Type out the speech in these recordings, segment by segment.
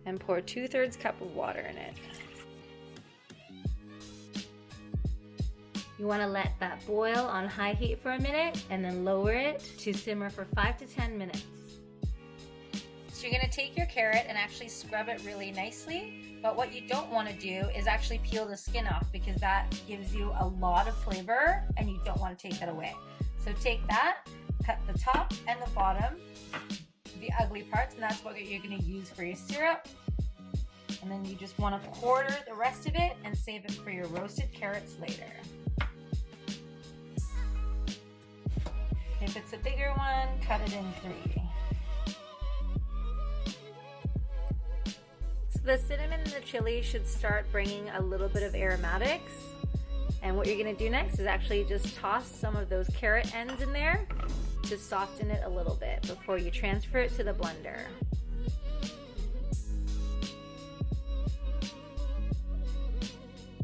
and pour 2/3 cup of water in it. You want to let that boil on high heat for a minute and then lower it to simmer for 5 to 10 minutes. So you're going to take your carrot and actually scrub it really nicely, but what you don't want to do is actually peel the skin off because that gives you a lot of flavor and you don't want to take that away. So take that, cut the top and the bottom, the ugly parts, and that's what you're going to use for your syrup. And then you just want to quarter the rest of it and save it for your roasted carrots later. If it's a bigger one, cut it in 3. So the cinnamon and the chili should start bringing a little bit of aromatics. And what you're gonna do next is actually just toss some of those carrot ends in there to soften it a little bit before you transfer it to the blender.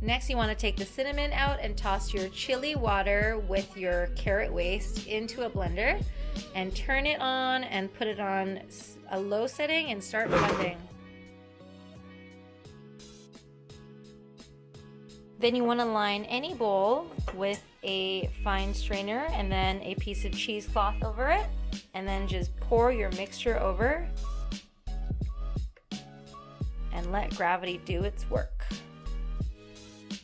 Next, you want to take the cinnamon out and toss your chili water with your carrot waste into a blender and turn it on and put it on a low setting and start blending. Then you want to line any bowl with a fine strainer and then a piece of cheesecloth over it, and then just pour your mixture over and let gravity do its work.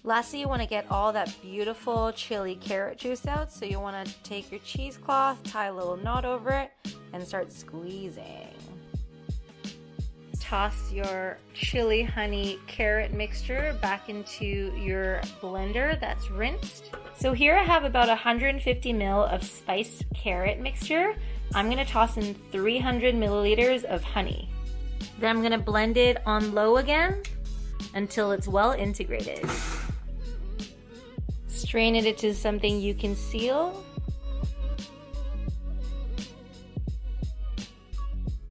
Lastly, you want to get all that beautiful chili carrot juice out, so you want to take your cheesecloth, tie a little knot over it, and start squeezing. Toss your chili honey carrot mixture back into your blender that's rinsed. So here I have about 150 ml of spiced carrot mixture. I'm going to toss in 300 milliliters of honey. Then I'm going to blend it on low again until it's well integrated. Strain it into something you can seal